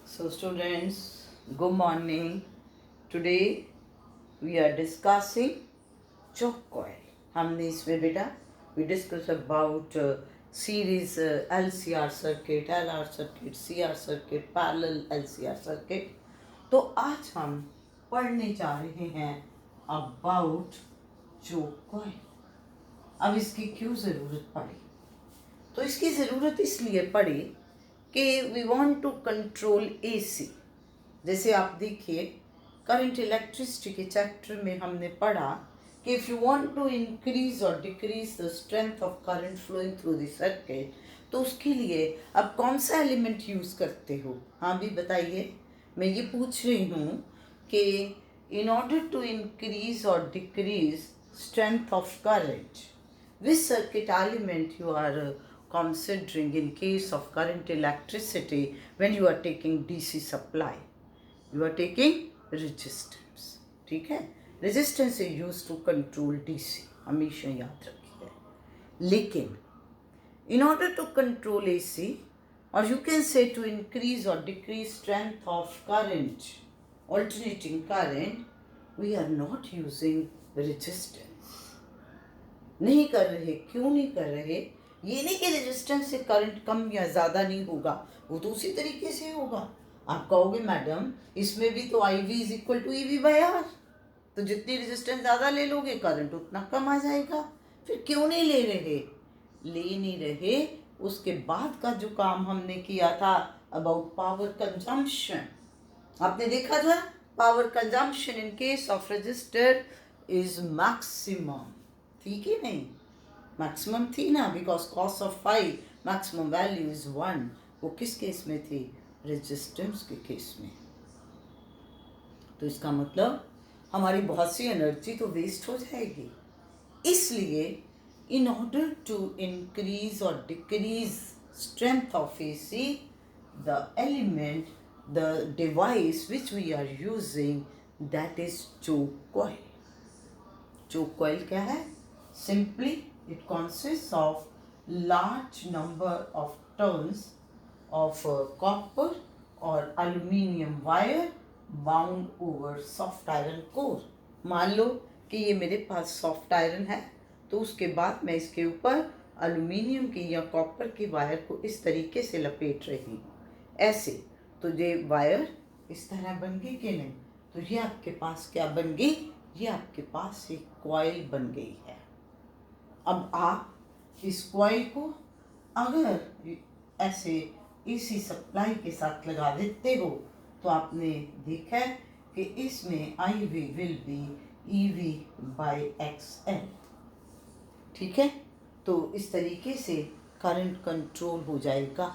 So students, good morning. Today we are discussing choke coil. हमने इसमें बेटा we discuss about series LCR circuit, LR circuit, CR circuit, parallel LCR circuit. तो आज हम पढ़ने जा रहे हैं about choke coil. अब इसकी क्यों ज़रूरत पड़ी? तो इसकी ज़रूरत इसलिए पड़ी कि we want to control AC. जैसे आप देखिए करंट इलेक्ट्रिसिटी के चैप्टर में हमने पढ़ा कि if you want to increase और decrease the strength of current flowing through the circuit, तो उसके लिए अब कौन सा एलिमेंट यूज़ करते हो? हाँ भी बताइए. मैं ये पूछ रही हूँ कि इन ऑर्डर टू इंक्रीज और decrease strength of current, which circuit element you are considering in case of current electricity when you are taking DC supply? You are taking resistance. ठीक है, resistance is used to control DC, हमेशा याद रखिए. लेकिन in order to control AC, or you can say to increase or decrease strength of current, alternating current, we are not using resistance. नहीं कर रहे. क्यों नहीं कर रहे? ये नहीं कि रेजिस्टेंस से करंट कम या ज़्यादा नहीं होगा, वो तो उसी तरीके से होगा. आप कहोगे मैडम इसमें भी तो I V is equal to E V by R, तो जितनी रेजिस्टेंस ज़्यादा ले लोगे करंट उतना कम आ जाएगा. फिर क्यों नहीं ले रहे? ले नहीं रहे. उसके बाद का जो काम हमने किया था अबाउट पावर कंजम्पशन, आपने देखा था power consumption in case of resistor is maximum. ठीक है नहीं? मैक्सिमम थी ना, because cos of phi maximum value is 1. वो किस केस में थी? रेजिस्टेंस के केस में. तो इसका मतलब हमारी बहुत सी एनर्जी तो वेस्ट हो जाएगी. इसलिए इन ऑर्डर टू इंक्रीज और decrease strength of AC, the element, the device which we are using, that is choke coil. choke coil क्या है? Simply, it consists of large number of turns of copper or aluminium wire bound over soft iron core. मान लो कि ये मेरे पास soft iron है, तो उसके बाद मैं इसके ऊपर एल्यूमिनियम की या कॉपर की वायर को इस तरीके से लपेट रही हूँ. ऐसे तो ये वायर इस तरह बन गई कि नहीं? तो ये आपके पास क्या बन गई? ये आपके पास एक कॉइल बन गई है. अब आप इस कॉइल को अगर ऐसे एसी सप्लाई के साथ लगा देते हो, तो आपने देखा है कि इसमें I V will be E V by X L. ठीक है, तो इस तरीके से करंट कंट्रोल हो जाएगा.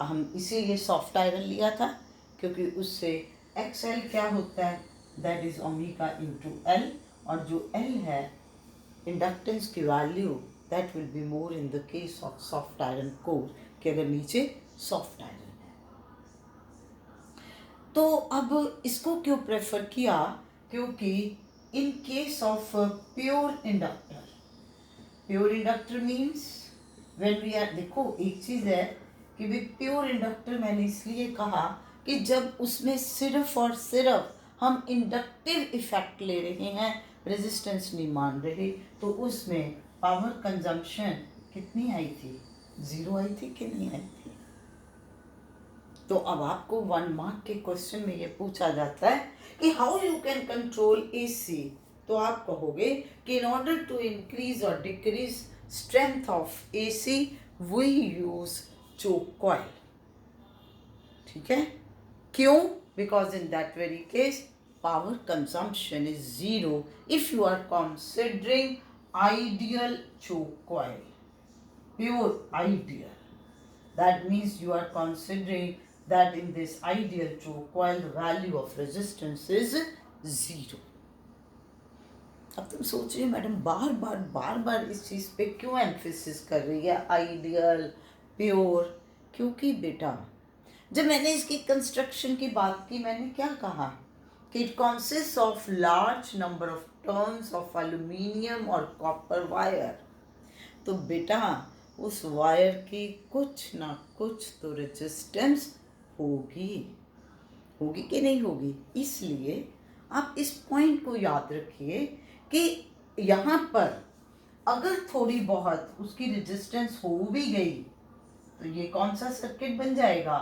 हम इसीलिए सॉफ्ट आयरन लिया था, क्योंकि उससे एक्स एल क्या होता है? That is omega into L. और जो एल है इंडक्टेंस की value, that will be more in the case of soft iron core, कि अगर नीचे सॉफ्ट आयरन है. तो अब इसको क्यों प्रेफर किया? क्योंकि in case of pure inductor, pure inductor means when we are, देखो एक चीज़ है कि भी प्योर इंडक्टर मैंने इसलिए कहा कि जब उसमें सिर्फ और सिर्फ हम इंडक्टिव इफेक्ट ले रहे हैं, रेजिस्टेंस नहीं मान रहे, तो उसमें पावर कंजम्पशन कितनी आई थी? 0 आई थी कि नहीं आई थी? तो अब आपको 1 मार्क के क्वेश्चन में ये पूछा जाता है कि how you can control AC, तो आप कहोगे कि इन ऑर्डर टू इंक्रीज और decrease strength of AC we use choke coil. ठीक है? क्यों? Because in that very case power consumption is 0 if you are considering ideal choke coil. Pure ideal. That means you are considering that in this ideal choke coil the value of resistance is 0. अब तुम सोच रहे madam बार बार इस चीज़ पे क्यों emphasis कर रही है, आइडियल प्योर? क्योंकि बेटा जब मैंने इसकी कंस्ट्रक्शन की बात की, मैंने क्या कहा कि it consist of large number of turns of aluminium और कॉपर वायर. तो बेटा उस वायर की कुछ ना कुछ तो रेजिस्टेंस होगी, होगी कि नहीं होगी। इसलिए आप इस पॉइंट को याद रखिए कि यहाँ पर अगर थोड़ी बहुत उसकी रेजिस्टेंस हो भी गई तो ये कौन सा सर्किट बन जाएगा,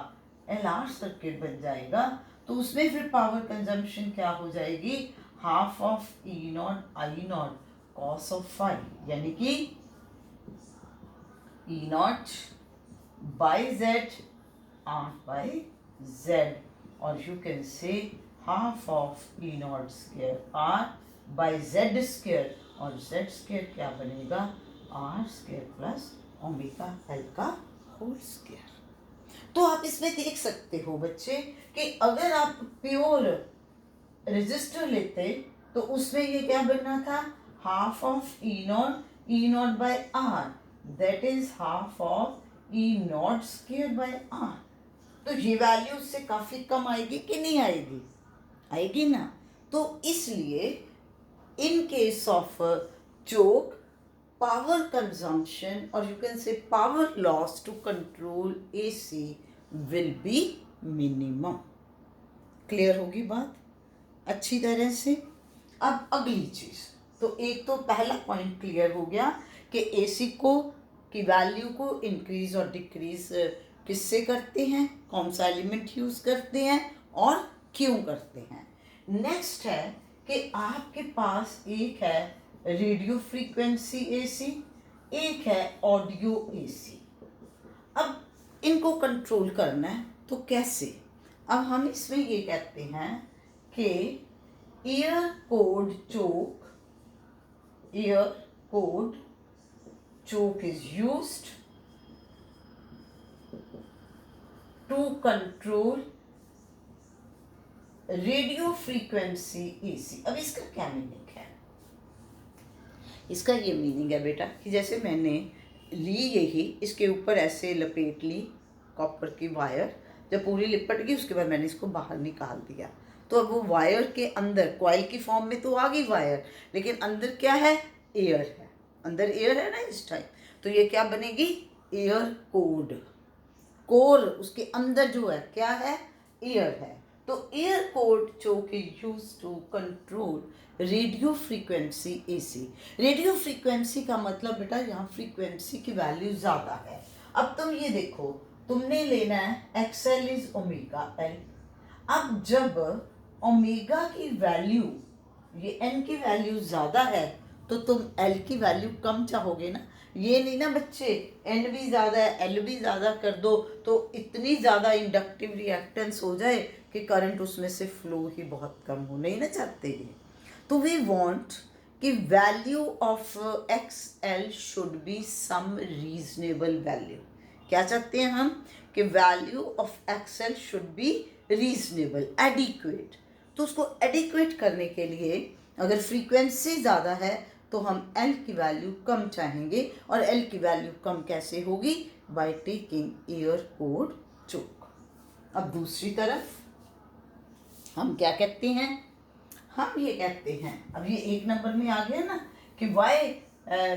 LR सर्किट बन जाएगा। तो उसमें फिर पावर कंजम्पशन क्या हो जाएगी, half of E naught I naught cos of phi, यानी कि E naught by Z R by Z, और you can say half of E naught square R by Z square, और Z स्क्वायर क्या बनेगा, R square plus omega L का whole square. तो आप इसमें देख सकते हो बच्चे कि अगर आप प्योर रेजिस्टर लेते तो उसमें ये क्या बनना था, half of E naught by R, that is half of E naught square by R. तो ये वैल्यू उससे काफी कम आएगी कि नहीं आएगी, आएगी ना। तो इसलिए इन case of choke, power consumption or you can say power loss to control AC will be minimum। Clear होगी बात अच्छी तरह से। अब अगली चीज, तो एक तो पहला पॉइंट क्लियर हो गया कि एसी को की वैल्यू को इंक्रीज और डिक्रीज किससे करते हैं, कौन सा एलिमेंट यूज करते हैं और क्यों करते हैं। नेक्स्ट है कि आपके पास एक है रेडियो फ्रीक्वेंसी एसी, एक है ऑडियो एसी। अब इनको कंट्रोल करना है तो कैसे, अब हम इसमें ये कहते हैं कि air cored choke, air cored choke is used to control radio frequency AC. अब इसका क्या मीनिंग है, इसका ये मीनिंग है बेटा कि जैसे मैंने ली यही, इसके ऊपर ऐसे लपेट ली कॉपर की वायर, जब पूरी लिपट गई उसके बाद मैंने इसको बाहर निकाल दिया, तो अब वो वायर के अंदर कॉइल की फॉर्म में तो आ गई वायर, लेकिन अंदर क्या है, एयर है, अंदर एयर है ना इस टाइम। तो ये क्या बनेगी, एयर कोड, कोर उसके अंदर जो है क्या है, एयर है। तो air cored choke is used to control radio frequency AC. Radio frequency का मतलब बेटा यहाँ फ्रीक्वेंसी की वैल्यू ज़्यादा है। अब तुम ये देखो, तुमने लेना है एक्सएल इज ओमेगा एल। अब जब ओमेगा की वैल्यू, ये एन की वैल्यू ज़्यादा है तो तुम एल की वैल्यू कम चाहोगे ना। ये नहीं ना बच्चे एन भी ज़्यादा है एल भी ज़्यादा कर दो तो इतनी ज़्यादा इंडक्टिव रिएक्टेंस हो जाए कि करंट उसमें से फ्लो ही बहुत कम हो, नहीं ना चाहते ये। तो वी वांट कि value of X L should be some reasonable value. क्या चाहते हैं हम कि value of X L should be reasonable, adequate. तो उसको एडिक्वेट करने के लिए अगर फ्रीक्वेंसी ज़्यादा है तो हम L की वैल्यू कम चाहेंगे, और L की वैल्यू कम कैसे होगी, बाय टेकिंग ईयर कोड चोक। अब दूसरी तरफ हम क्या कहते हैं, हम ये कहते हैं, अब ये एक नंबर में आ गया ना कि why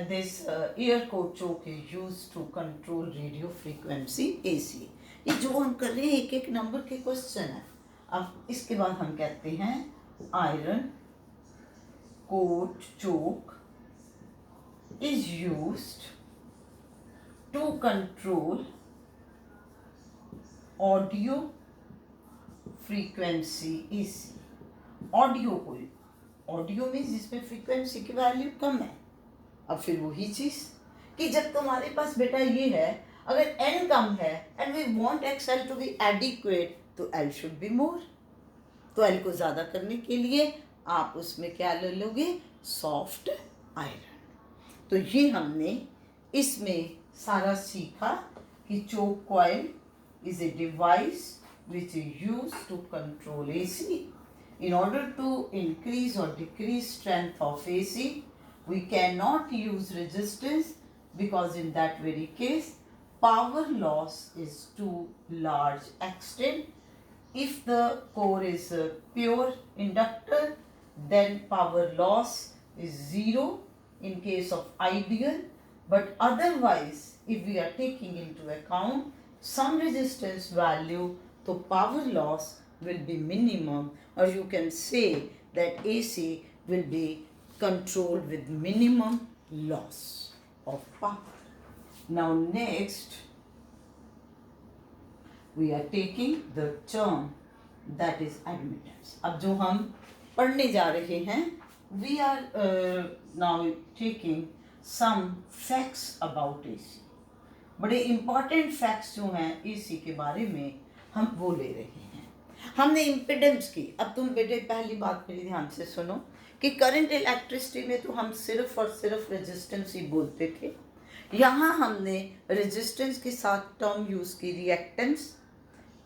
this air cored choke is used to control radio frequency AC. ये जो हम कर रहे हैं एक एक नंबर के क्वेश्चन है। अब इसके बाद हम कहते हैं iron cored choke is used to control audio frequency AC। Audio को, ऑडियो में जिसमें फ्रीक्वेंसी की वैल्यू कम है। अब फिर वही चीज कि जब तुम्हारे पास बेटा ये है, अगर n कम है and we want XL to be adequate तो L शुड बी मोर। तो L को ज़्यादा करने के लिए आप उसमें क्या ले लोगे, सॉफ्ट आयरन। तो ये हमने इसमें सारा सीखा कि choke coil is a device which is used to control AC. In order to increase or decrease strength of AC, we cannot use resistance because in that very case, power loss is too large extent. If the core is a pure inductor, then power loss is zero in case of ideal, but otherwise if we are taking into account some resistance value, तो power loss will be minimum, और you can say that AC will be controlled with minimum loss of power. Now next we are taking the term that is admittance. अब जो हम पढ़ने जा रहे हैं, we are now taking some facts about AC. बड़े important facts जो हैं AC के बारे में हम वो ले रहे हैं। हमने इम्पिडेंस की। अब तुम बेटे पहली बात मेरी ध्यान से सुनो कि करंट इलेक्ट्रिसिटी में तो हम सिर्फ और सिर्फ रेजिस्टेंस ही बोलते थे। यहाँ हमने रेजिस्टेंस के साथ टर्म यूज़ की रिएक्टेंस,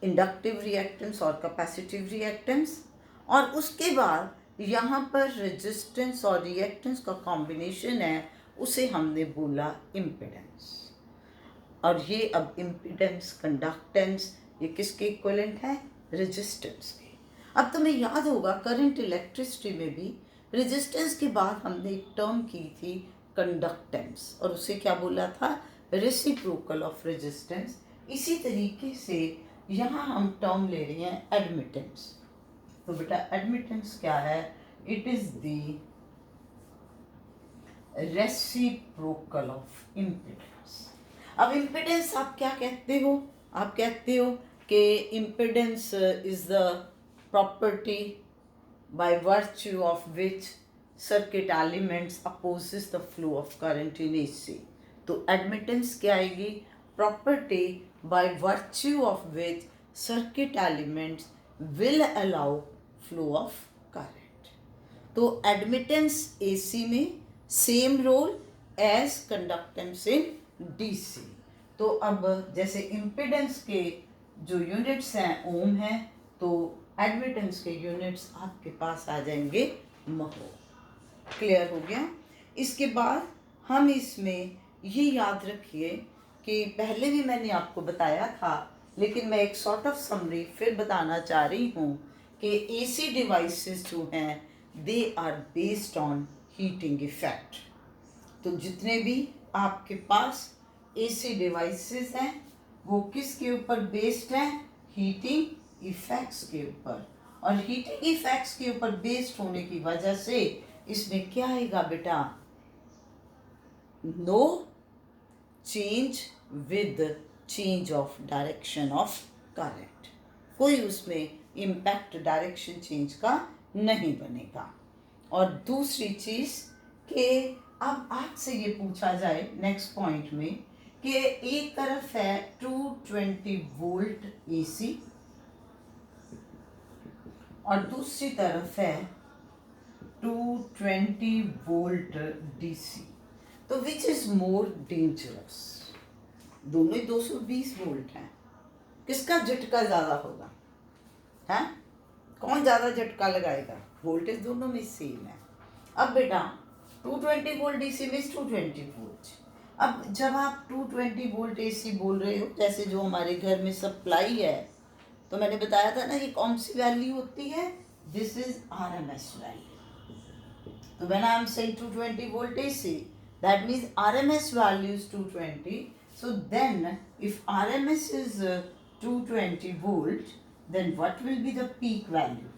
इंडक्टिव रिएक्टेंस और कैपेसिटिव रिएक्टेंस, और उसके बाद यहाँ पर रेजिस्टेंस और रिएक्टेंस का कॉम्बिनेशन है, उसे हमने बोला इम्पिडेंस। और ये अब इम्पिडेंस, कंडक्टेंस, ये किसके इक्विवेलेंट है? रेजिस्टेंस के। अब तुम्हें याद होगा करंट इलेक्ट्रिसिटी में भी रेजिस्टेंस के बाद हमने एक टर्म की थी कंडक्टेंस, और उसे क्या बोला था? Reciprocal of resistance. इसी तरीके से यहाँ हम टर्म ले रहे हैं एडमिटेंस। तो बेटा एडमिटेंस क्या है? It is the reciprocal of impedance. अब इम्पिडेंस आप क्या कहते हो? आप कहते हो कि impedance is the property by virtue of which circuit elements opposes the flow of current in AC. तो admittance क्या आएगी? Property by virtue of which circuit elements will allow flow of current. तो admittance AC में same role as conductance in DC. तो अब जैसे impedance के जो units हैं ओम हैं, तो एडमिटेंस के यूनिट्स आपके पास आ जाएंगे महो। क्लियर हो गया? इसके बाद हम इसमें ये याद रखिए कि पहले भी मैंने आपको बताया था, लेकिन मैं एक सॉर्ट ऑफ समरी फिर बताना चाह रही हूँ कि AC डिवाइसेस जो हैं they are based on heating effect. तो जितने भी आपके पास AC डिवाइसेस हैं वो किसके ऊपर बेस्ड हैं? हीटिंग इफेक्ट्स के ऊपर। और हीटिंग इफेक्ट्स के ऊपर बेस्ड होने की वजह से इसमें क्या आएगा बेटा? No change with change of direction of current. कोई उसमें इम्पैक्ट डायरेक्शन चेंज का नहीं बनेगा। और दूसरी चीज़ कि अब आपसे ये पूछा जाए नेक्स्ट पॉइंट में कि एक तरफ है 220 वोल्ट AC और दूसरी तरफ है 220 वोल्ट DC। तो विच इज मोर डेंजरस? दोनों ही 220 वोल्ट हैं। किसका झटका ज़्यादा होगा? है कौन ज़्यादा झटका लगाएगा? वोल्टेज दोनों में सेम है। अब बेटा 220 वोल्ट DC में 220 वोल्ट। अब जब आप 220 वोल्ट AC बोल रहे हो, जैसे जो हमारे घर में सप्लाई है, तो मैंने बताया था ना ये कौन सी वैल्यू होती है? This is RMS value. तो when I am saying 220 volt AC, that means RMS value is 220. So then if RMS is 220 volt, then what will be the peak value?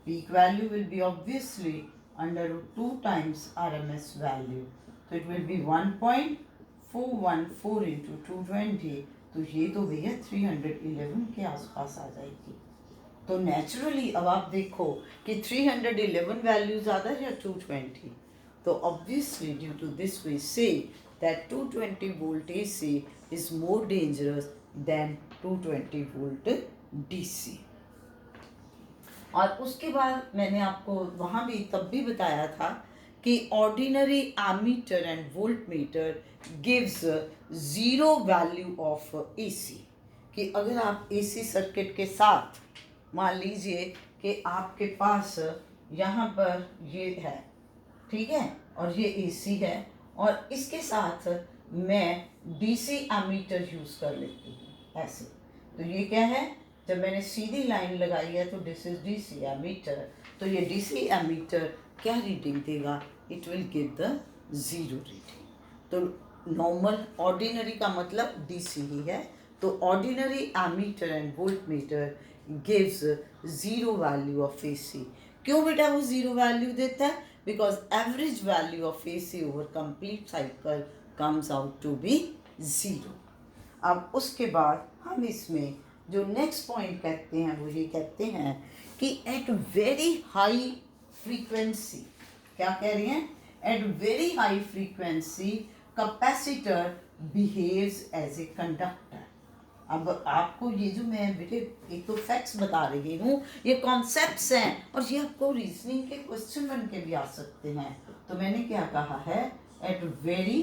Peak value will be obviously under root 2 times RMS value. So it will be 1.414 into 220. तो ये तो भैया 311 के आसपास आ जाएगी। तो naturally अब आप देखो कि 311 वैल्यू ज़्यादा है या 220? तो obviously due to this we say that 220 volt AC is more dangerous than 220 volt DC. और उसके बाद मैंने आपको वहाँ भी तब भी बताया था कि ordinary ammeter and volt meter gives zero value of AC। कि अगर आप AC सर्किट के साथ मान लीजिए कि आपके पास यहाँ पर ये है, ठीक है, और ये AC है, और इसके साथ मैं DC एमीटर यूज़ कर लेती हूँ ऐसे। तो ये क्या है? जब मैंने सीधी लाइन लगाई है तो दिस इज DC एमीटर। तो ये DC एमीटर क्या रीडिंग देगा? It will give the zero reading. तो नॉर्मल ऑर्डिनरी का मतलब DC ही है, तो ordinary ammeter and volt meter gives zero value of AC। क्यों बेटा वो जीरो वैल्यू देता है? Because average value of AC over complete cycle comes out to be zero. अब उसके बाद हम इसमें जो नेक्स्ट पॉइंट कहते हैं वो ये कहते हैं कि एट वेरी हाई फ्रीक्वेंसी, क्या कह रही हैं? At very high frequency capacitor behaves as a conductor. अब आपको ये जो मैं बेटे एक तो फैक्ट्स बता रही हूँ, ये कॉन्सेप्ट्स हैं और ये आपको रीजनिंग के क्वेश्चन बन के भी आ सकते हैं। तो मैंने क्या कहा है? एट वेरी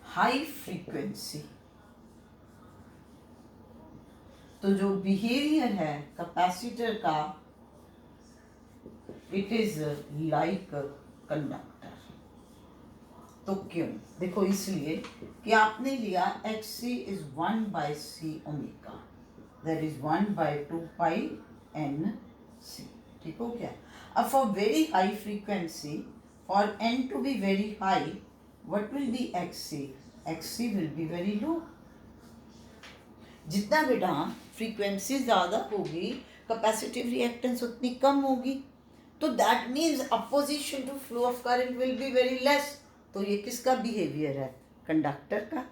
हाई फ्रीक्वेंसी, तो जो बिहेवियर है कैपेसिटर का, इट इज लाइक कंडक्टर। तो क्यों? देखो इसलिए कि आपने लिया XC इज 1/C omega, that is 1/2 π NC। ठीक हो गया? अब for very high frequency, for n to be very high, what will be XC? XC will be very low। जितना बेटा फ्रीक्वेंसी ज़्यादा होगी कैपेसिटिव रिएक्टेंस उतनी कम होगी, तो that means opposition to flow of current will be very less. तो ये किसका बिहेवियर है? कंडक्टर का।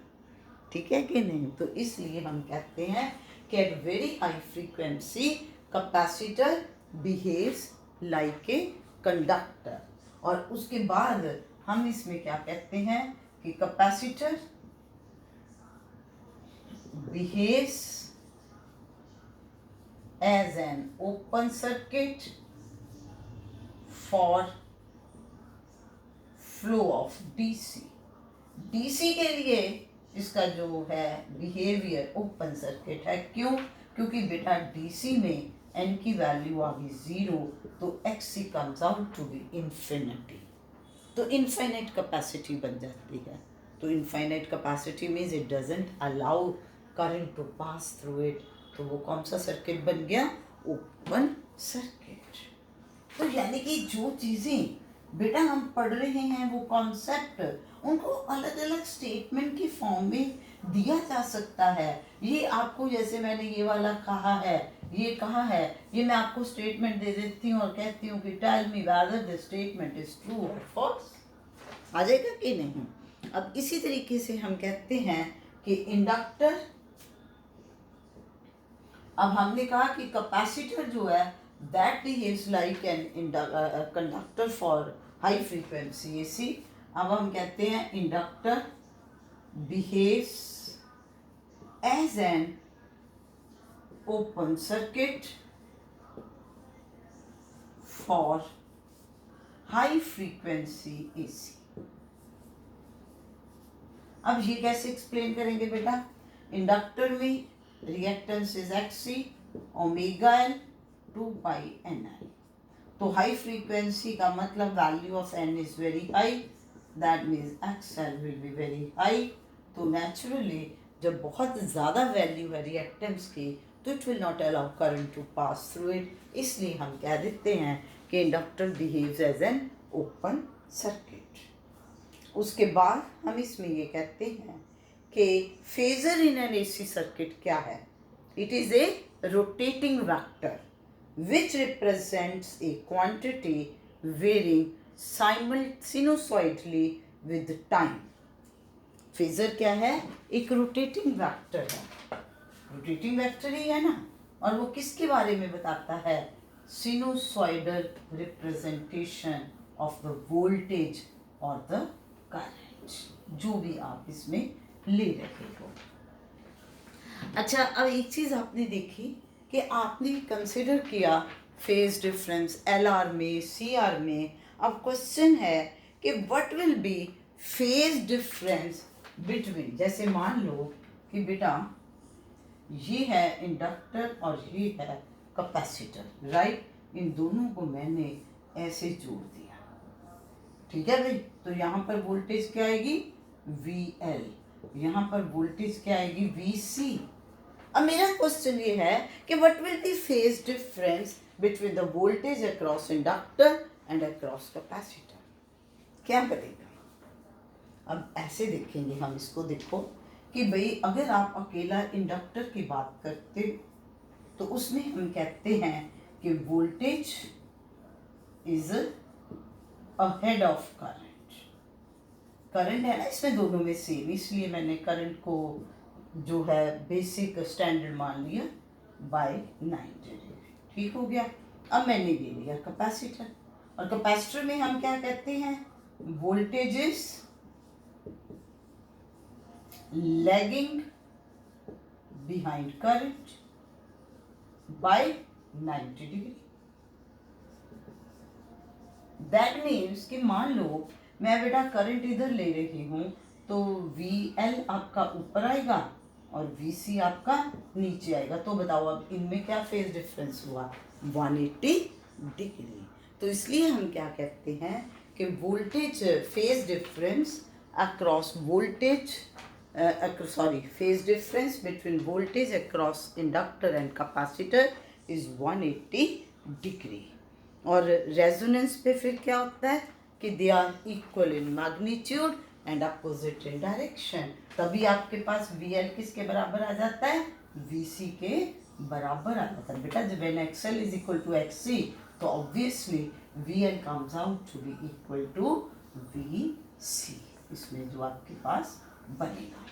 ठीक है कि नहीं? तो इसलिए हम कहते हैं कि at very high frequency capacitor behaves like a conductor. और उसके बाद हम इसमें क्या कहते हैं कि capacitor behaves as an open circuit for flow of DC। DC के लिए इसका जो है बिहेवियर ओपन सर्किट है। क्यों? क्योंकि बेटा DC में n की वैल्यू आ गई जीरो, तो XC comes out to be infinity. तो इनफाइनाइट कैपेसिटी बन जाती है। तो infinite capacity means it doesn't allow current to pass through it. तो वो कौन सा सर्किट बन गया? Open circuit. तो यानी कि जो चीज़ें बेटा हम पढ़ रहे हैं वो कॉन्सेप्ट, उनको अलग अलग स्टेटमेंट की फॉर्म में दिया जा सकता है। ये आपको जैसे मैंने ये वाला कहा है, ये कहा है, ये मैं आपको स्टेटमेंट दे देती हूँ और कहती हूँ कि tell me whether the statement is true और फॉल्स। आ जाएगा कि नहीं? अब इसी तरीके से हम कहते हैं कि इंडक्टर, अब हमने कहा कि कैपेसिटर जो है that behaves like an conductor for high frequency AC। अब हम कहते हैं inductor behaves as an open circuit for high frequency AC। अब ये कैसे एक्सप्लेन करेंगे बेटा? इंडक्टर में reactance is XC omega L 2 π NI। तो हाई फ्रीक्वेंसी का मतलब value of n is very high, that means XL will be very high. तो नेचुरली जब बहुत ज़्यादा वैल्यू है रिएक्टेंस की, तो it will not allow current to pass through it. इसलिए हम कह देते हैं कि inductor behaves as an open circuit. उसके बाद हम इसमें ये कहते हैं कि phasor in an AC circuit क्या है? It is a rotating vector which represents a quantity varying sinusoidally with time। Phasor क्या है? एक रोटेटिंग वेक्टर है। रोटेटिंग वेक्टर ही है ना, और वो किसके बारे में बताता है? Sinusoidal representation of the voltage और द करंट, जो भी आप इसमें ले रहे हो। अच्छा, अब एक चीज़ आपने देखी कि आपने कंसिडर किया फेज डिफरेंस LR में CR में। अब क्वेश्चन है कि what will be phase difference between, जैसे मान लो कि बेटा ये है इंडक्टर और ये है कैपेसिटर, राइट? इन दोनों को मैंने ऐसे जोड़ दिया, ठीक है भाई? तो यहाँ पर वोल्टेज क्या आएगी? VL। यहाँ पर वोल्टेज क्या आएगी? VC। अब मेरा क्वेश्चन ये है कि what will be phase difference between the voltage across inductor and across capacitor, क्या बनेगा? अब ऐसे देखेंगे हम इसको। देखो कि भाई अगर आप अकेला इंडक्टर की बात करते तो उसमें हम कहते हैं कि voltage is ahead of current. Current है ना इसमें दोनों में सेम, इसलिए मैंने करंट को जो है बेसिक स्टैंडर्ड मान लिया बाय 90 डिग्री। ठीक हो गया। अब मैंने ले लिया कैपेसिटर, और कैपेसिटर में हम क्या कहते हैं, voltage is lagging behind current by 90 degree. That means कि मान लो मैं बेटा करंट इधर ले रही हूं तो VL आपका ऊपर आएगा और VC आपका नीचे आएगा। तो बताओ अब इनमें क्या फेज डिफरेंस हुआ, 180 डिग्री। तो इसलिए हम क्या कहते हैं कि voltage phase difference across voltage phase difference between voltage across inductor and capacitor is 180 degree. और रेजोनेंस पे फिर क्या होता है कि they are equal in magnitude and opposite in direction. तभी आपके पास VL किसके बराबर आ जाता है, VC के बराबर आ जाता है। बेटा जब when XL is equal to XC तो obviously VL comes out to be equal to VC, इसमें जो आपके पास बनेगा।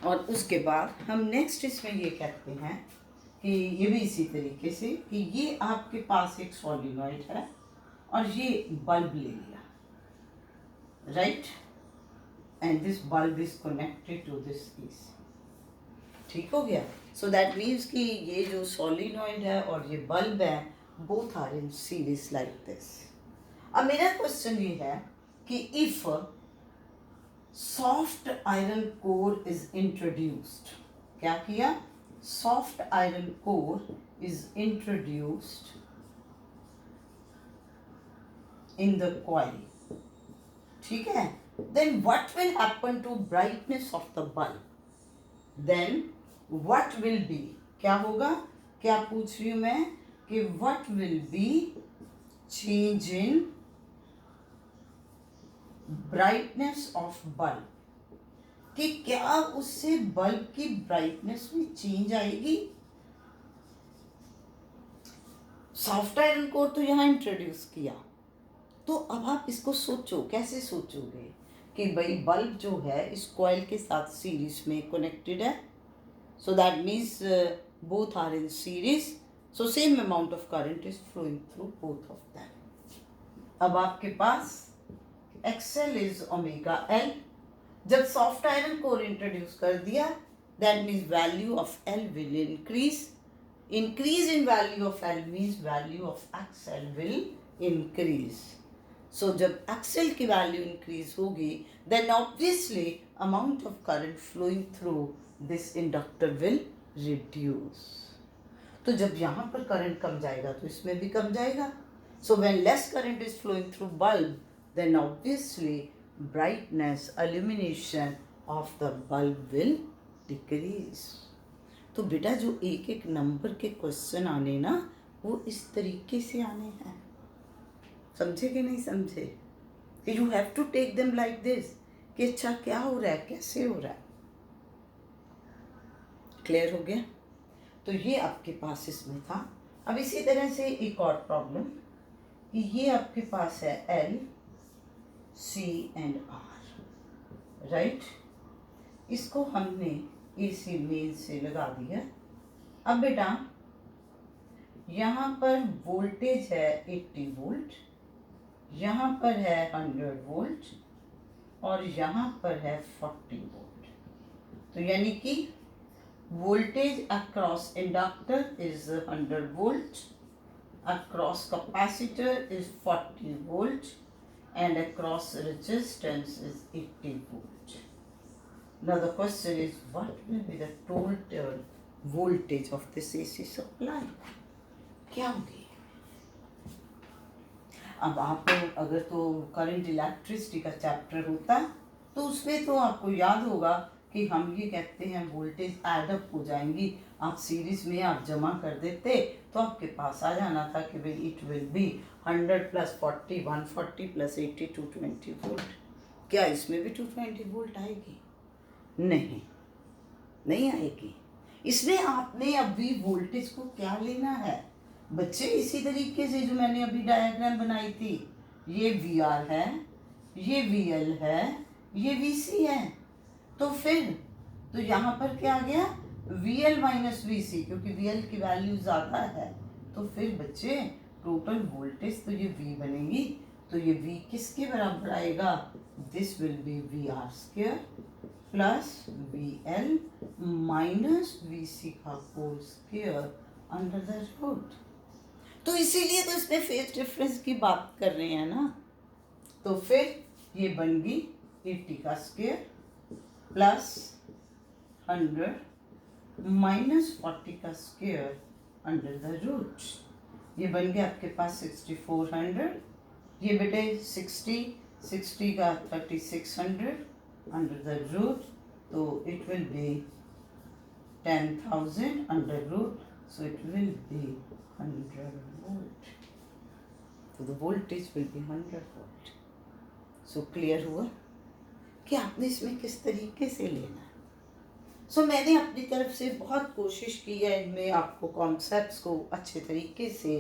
और उसके बाद हम नेक्स्ट इसमें ये कहते हैं कि ये भी इसी तरीके से कि ये आपके पास एक सॉलिनॉइड है और ये बल्ब ले लिया, right, and this bulb is connected to this piece. ठीक हो गया। सो दैट मीन्स कि ये जो सॉलिनॉइड है और ये बल्ब है both are in series like this. अब मेरा क्वेश्चन ये है कि if soft iron core is introduced, क्या किया, soft iron core is introduced in the coil, ठीक है, then what will happen to brightness of the bulb, then what will be, क्या होगा, क्या पूछ रही हूं मैं कि what will be change in brightness of bulb, कि क्या उससे बल्ब की ब्राइटनेस में चेंज आएगी। सॉफ्ट आयरन कोर तो यहाँ इंट्रोड्यूस किया, तो अब आप इसको सोचो, कैसे सोचोगे कि भाई बल्ब जो है इस कॉइल के साथ सीरीज में कनेक्टेड है, so that means both are in series, so same amount of current is flowing through both of them. अब आपके पास XL इज ओमेगा L, जब सॉफ्ट आयरन कोर इंट्रोड्यूस कर दिया that means value of L will increase, increase in value of L means value of XL will increase. So जब XL की value increase होगी then obviously amount of current flowing through this inductor will reduce. तो जब यहाँ पर current कम जाएगा तो इसमें भी कम जाएगा। So when less current is flowing through bulb then obviously brightness illumination of the bulb will decrease। तो बेटा जो एक एक नंबर के क्वेश्चन आने ना वो इस तरीके से आने हैं, समझे कि नहीं समझे, कि you have to take them like this कि अच्छा क्या हो रहा है, कैसे हो रहा है। क्लियर हो गया। तो ये आपके पास इसमें था। अब इसी तरह से एक और प्रॉब्लम कि ये आपके पास है L C and R, right, इसको हमने AC मेन से लगा दिया। अब बेटा यहाँ पर वोल्टेज है 80 वोल्ट, यहाँ पर है 100 वोल्ट और यहाँ पर है 40 वोल्ट। तो यानी कि voltage across inductor is 100 volt, across capacitor is 40 volt and across resistance is 80 volt. Now the question is what will be the total voltage of this AC supply? क्या होगी। अब आप अगर तो करंट इलेक्ट्रिसिटी का चैप्टर होता तो उसमें तो आपको याद होगा कि हम ये कहते हैं वोल्टेज एडअप हो जाएंगी, आप सीरीज में आप जमा कर देते तो आपके पास आ जाना था कि भाई it will B 100 plus 40 140 plus 80 220 volt. क्या इसमें भी 220 वोल्ट आएगी? नहीं, नहीं आएगी। इसमें आपने अभी वोल्टेज को क्या लेना है बच्चे, इसी तरीके से जो मैंने अभी डायग्राम बनाई थी, ये VR है, ये VL है, ये VC है। तो फिर तो यहाँ पर क्या आ गया, VL माइनस VC, क्योंकि VL की वैल्यू ज़्यादा है। तो फिर बच्चे टोटल वोल्टेज तो ये V बनेगी, तो ये V किसके बराबर आएगा, this will be VR square plus VL minus VC का whole square under the root. तो इसीलिए तो इसमें फेज डिफरेंस की बात कर रहे हैं ना। तो फिर ये बन गई 80 का स्क्वायर प्लस 100 माइनस 40 का स्क्वायर अंडर द रूट। ये बन गया आपके पास 6400, ये बेटे 60 का 3600 अंडर द रूट, तो it will be 10,000 under root, so it will be 100 volt. So the voltage will be 100 volt. So clear हुआ कि आपने इसमें किस तरीके से लेना है। So मैंने अपनी तरफ से बहुत कोशिश की है इनमें आपको कॉन्सेप्ट्स को अच्छे तरीके से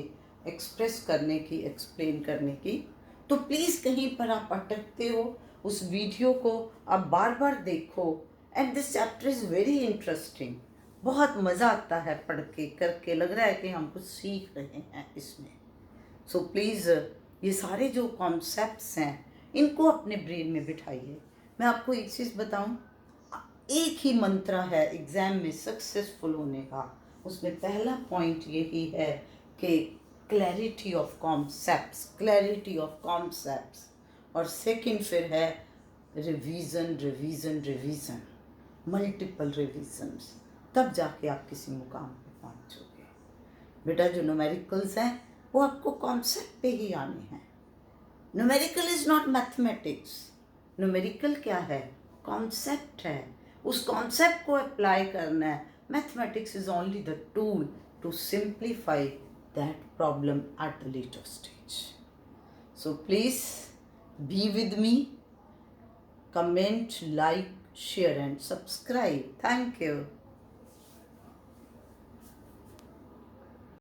एक्सप्रेस करने की, एक्सप्लेन करने की। तो प्लीज़ कहीं पर आप अटकते हो, उस वीडियो को आप बार बार देखो। And this chapter is very interesting, बहुत मज़ा आता है पढ़ के, करके लग रहा है कि हम कुछ सीख रहे हैं इसमें। सो प्लीज़ ये सारे जो कॉन्सेप्ट्स हैं इनको अपने ब्रेन में बिठाइए। मैं आपको एक चीज़ बताऊं, एक ही मंत्र है एग्ज़ाम में सक्सेसफुल होने का। उसमें पहला पॉइंट यही है कि clarity of concepts, clarity of concepts, और सेकंड फिर है revision revision revision, multiple revisions, तब जाके आप किसी मुकाम पे पहुंचोगे। बेटा जो न्यूमेरिकल्स हैं वो आपको कॉन्सेप्ट पे ही आने हैं। Numerical is not mathematics, numerical क्या है, कॉन्सेप्ट है, उस कॉन्सेप्ट को अप्लाई करना है। Mathematics is only the tool to simplify that problem at the later stage. So please be with me, comment, like, share and subscribe. Thank you.